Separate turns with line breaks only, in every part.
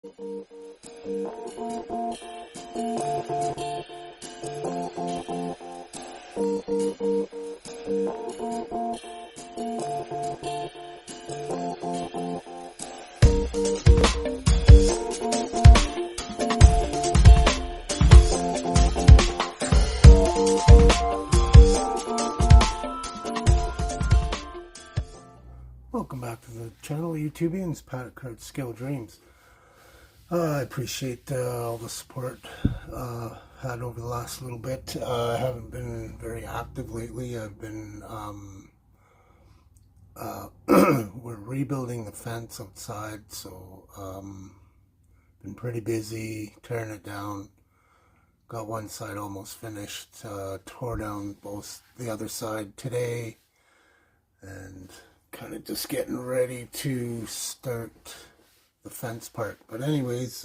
Welcome back to the channel, YouTubians. Pat at Card Scale Dreams. I appreciate all the support had over the last little bit. I haven't been very active lately. I've been we're rebuilding the fence outside, so been pretty busy tearing it down. Got one side almost finished. Tore down both the other side today, and kind of just getting ready to start the fence part. But anyways,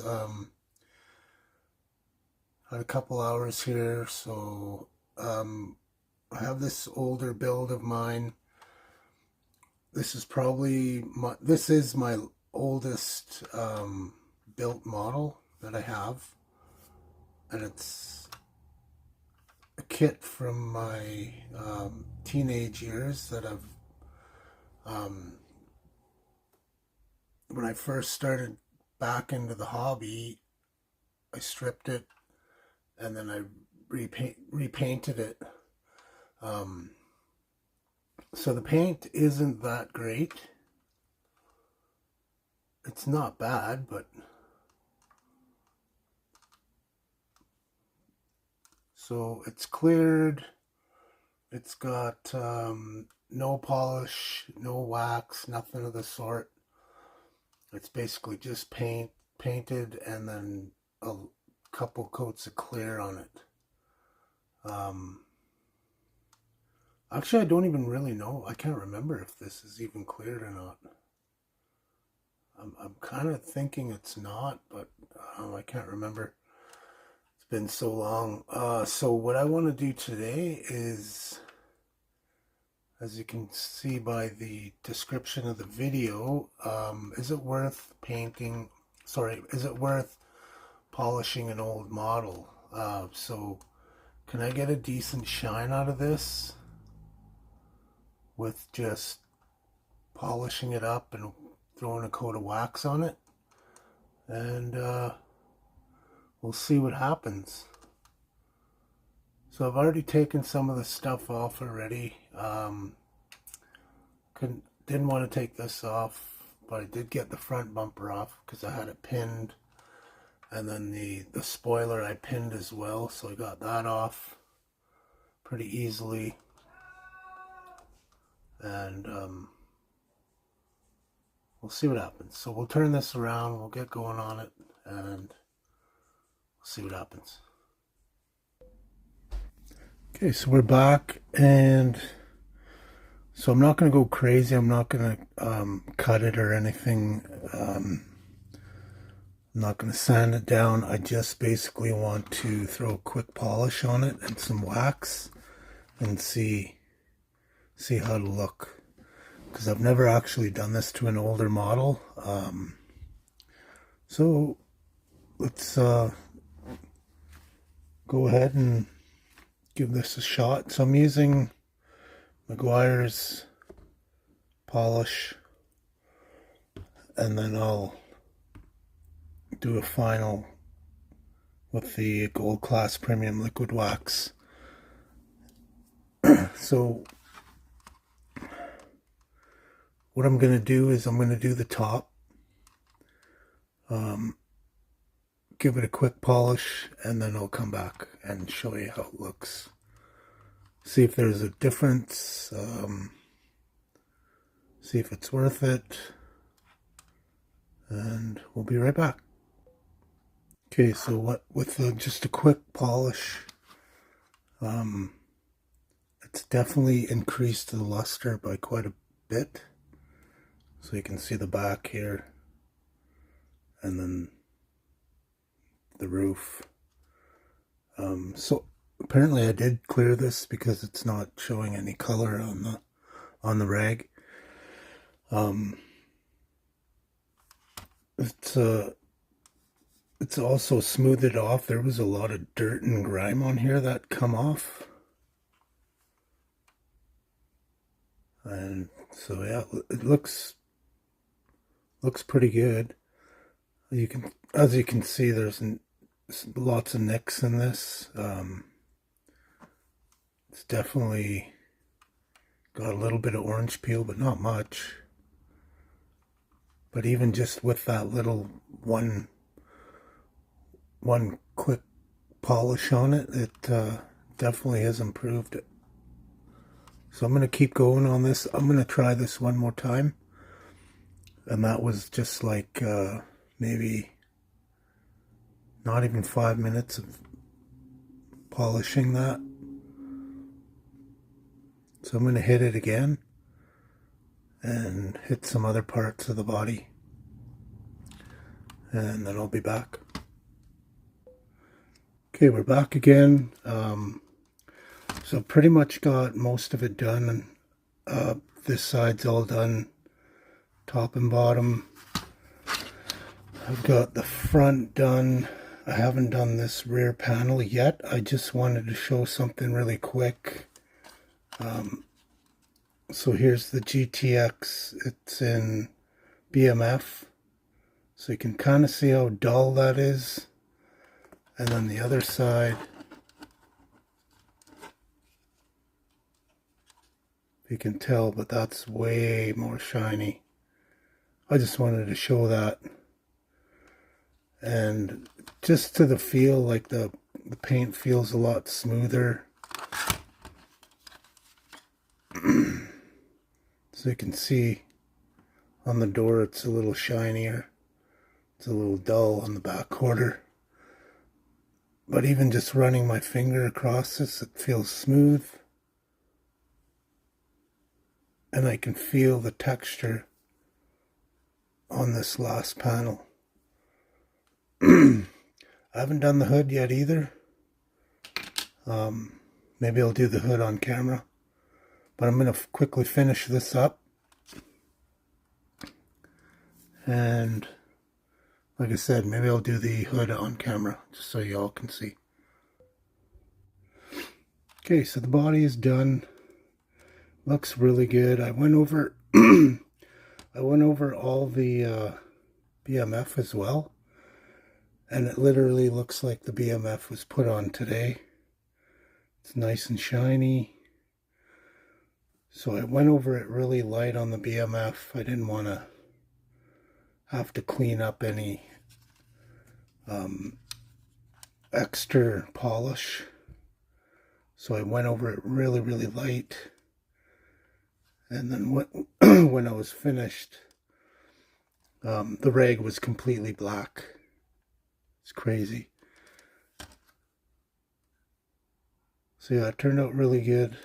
had a couple hours here, so I have this older build of mine. This is probably my oldest built model that I have, and it's a kit from my teenage years that I've when I first started back into the hobby, I stripped it and then I repainted it. So the paint isn't that great. It's not bad, but so it's cleared. It's got no polish, no wax, nothing of the sort. It's basically just painted and then a couple coats of clear on it. Actually, I don't even really know. I can't remember if this is even cleared or not. I'm kind of thinking it's not, but I can't remember. It's been so long. So what I want to do today is, as you can see by the description of the video, is it worth polishing an old model? So can I get a decent shine out of this with just polishing it up and throwing a coat of wax on it? And we'll see what happens. So I've already taken some of the stuff off already. Didn't want to take this off, but I did get the front bumper off because I had it pinned, and then the spoiler I pinned as well, so I got that off pretty easily. And we'll see what happens. So we'll turn this around, we'll get going on it, and we'll see what happens. Okay, so we're back, and so I'm not going to go crazy. I'm not going to cut it or anything. I'm not going to sand it down. I just basically want to throw a quick polish on it and some wax and see how it'll look. Because I've never actually done this to an older model. So let's go ahead and give this a shot. So I'm using Meguiar's polish, and then I'll do a final with the Gold Class Premium Liquid Wax. So what I'm going to do is I'm going to do the top, give it a quick polish, and then I'll come back and show you how it looks. See if there's a difference, see if it's worth it, and we'll be right back. Okay, so with just a quick polish, it's definitely increased the luster by quite a bit. So you can see the back here, and then the roof. So apparently I did clear this because it's not showing any color on the rag. It's it's also smoothed it off. There was a lot of dirt and grime on here that come off. And so yeah, it looks pretty good. As you can see, there's lots of nicks in this. It's definitely got a little bit of orange peel, but not much. But even just with that little one quick polish on it, it definitely has improved it. So I'm going to keep going on this. I'm going to try this one more time. And that was just like maybe not even 5 minutes of polishing that. So I'm going to hit it again and hit some other parts of the body. And then I'll be back. Okay, we're back again. So pretty much got most of it done. This side's all done, top and bottom. I've got the front done. I haven't done this rear panel yet. I just wanted to show something really quick. So here's the GTX. It's in BMF. So you can kind of see how dull that is. And then the other side, you can tell, but that's way more shiny. I just wanted to show that. And just to the feel, like the paint feels a lot smoother. So you can see on the door it's a little shinier. It's a little dull on the back quarter. But even just running my finger across this, it feels smooth. And I can feel the texture on this last panel. I haven't done the hood yet either. Maybe I'll do the hood on camera. But I'm going to quickly finish this up. And like I said, maybe I'll do the hood on camera just so you all can see. Okay, so the body is done. Looks really good. I went over all the BMF as well. And it literally looks like the BMF was put on today. It's nice and shiny. So I went over it really light on the BMF. I didn't want to have to clean up any extra polish. So I went over it really, really light. And then when I was finished, the rag was completely black. It's crazy. So yeah, it turned out really good.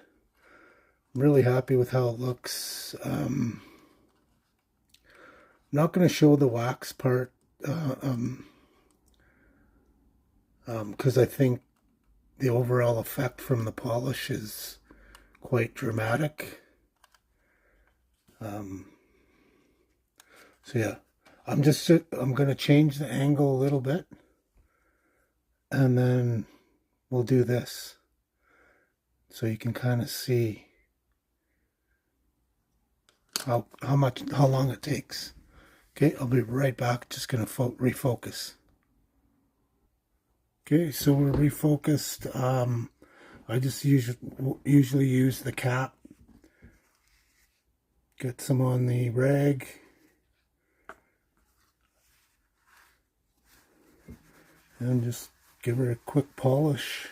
I'm really happy with how it looks. I'm not going to show the wax part because I think the overall effect from the polish is quite dramatic. So yeah, I'm going to change the angle a little bit, and then we'll do this so you can kind of see how long it takes. Okay, I'll be right back. Just going to refocus. Okay, so we're refocused. I just usually use the cap. Get some on the rag. And just give her a quick polish.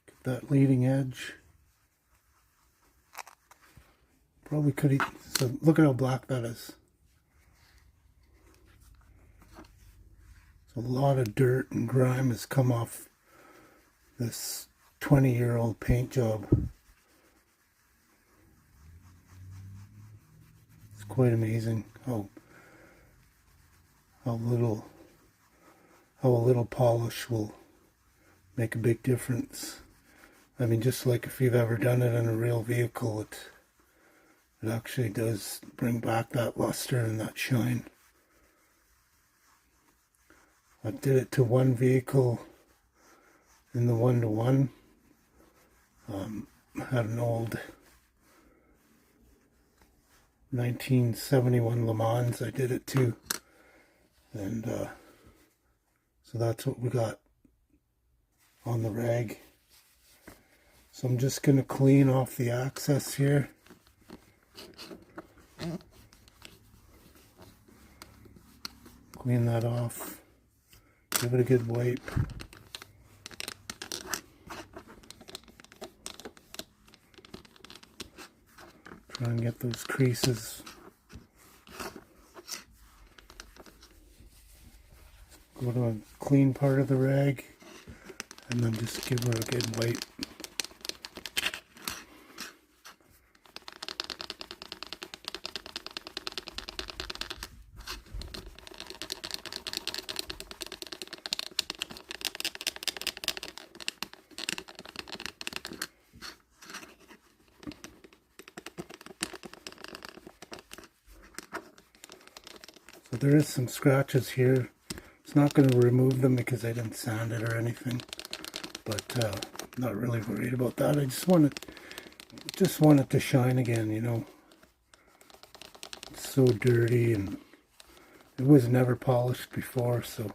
Get that leading edge. Probably could. So look at how black that is. A lot of dirt and grime has come off this 20-year-old paint job. It's quite amazing how little a little polish will make a big difference. I mean, just like if you've ever done it in a real vehicle, it actually does bring back that luster and that shine. I did it to one vehicle in the 1-to-1. I had an old 1971 Le Mans I did it to, and so that's what we got on the rag. So I'm just going to clean off the excess here. Clean that off. Give it a good wipe. Try and get those creases. Go to a clean part of the rag and then just give her a good wipe. So there is some scratches here. It's not going to remove them because I didn't sand it or anything, but I'm not really worried about that. I just want it to shine again, you know. It's so dirty and it was never polished before, so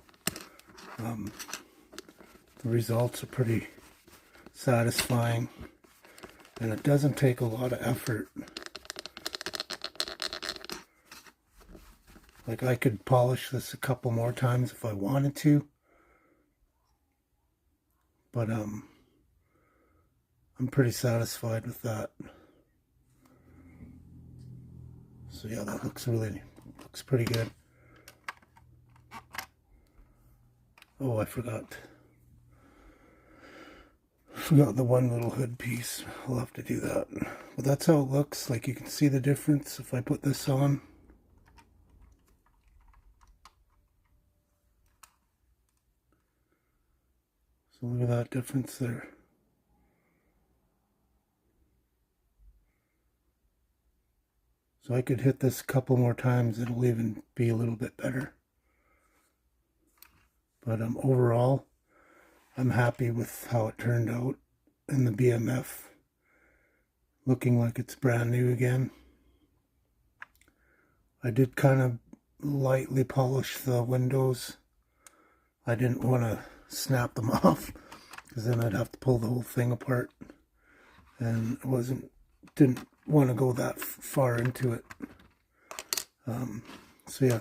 the results are pretty satisfying, and it doesn't take a lot of effort. Like, I could polish this a couple more times if I wanted to, but I'm pretty satisfied with that. So yeah, that looks pretty good. Oh, I forgot the one little hood piece. I'll have to do that. But that's how it looks. Like, you can see the difference if I put this on. So look at that difference there. So I could hit this a couple more times, it'll even be a little bit better. But overall, I'm happy with how it turned out in the BMF. Looking like it's brand new again. I did kind of lightly polish the windows. I didn't want to snap them off because then I'd have to pull the whole thing apart, and didn't want to go that far into it. So yeah,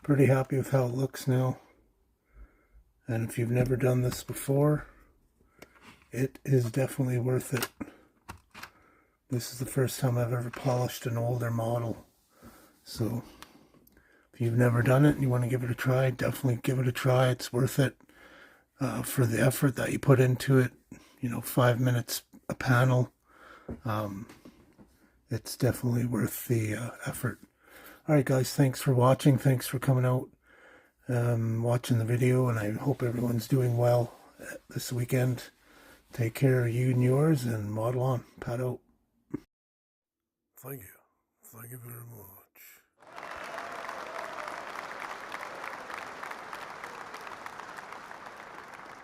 pretty happy with how it looks now. And if you've never done this before, it is definitely worth it. This is the first time I've ever polished an older model. So if you've never done it and you want to give it a try, definitely give it a try. It's worth it for the effort that you put into it. You know, 5 minutes a panel. It's definitely worth the effort. Alright guys, thanks for watching. Thanks for coming out, watching the video, and I hope everyone's doing well this weekend. Take care of you and yours, and model on. Pat out.
Thank you. Thank you very much.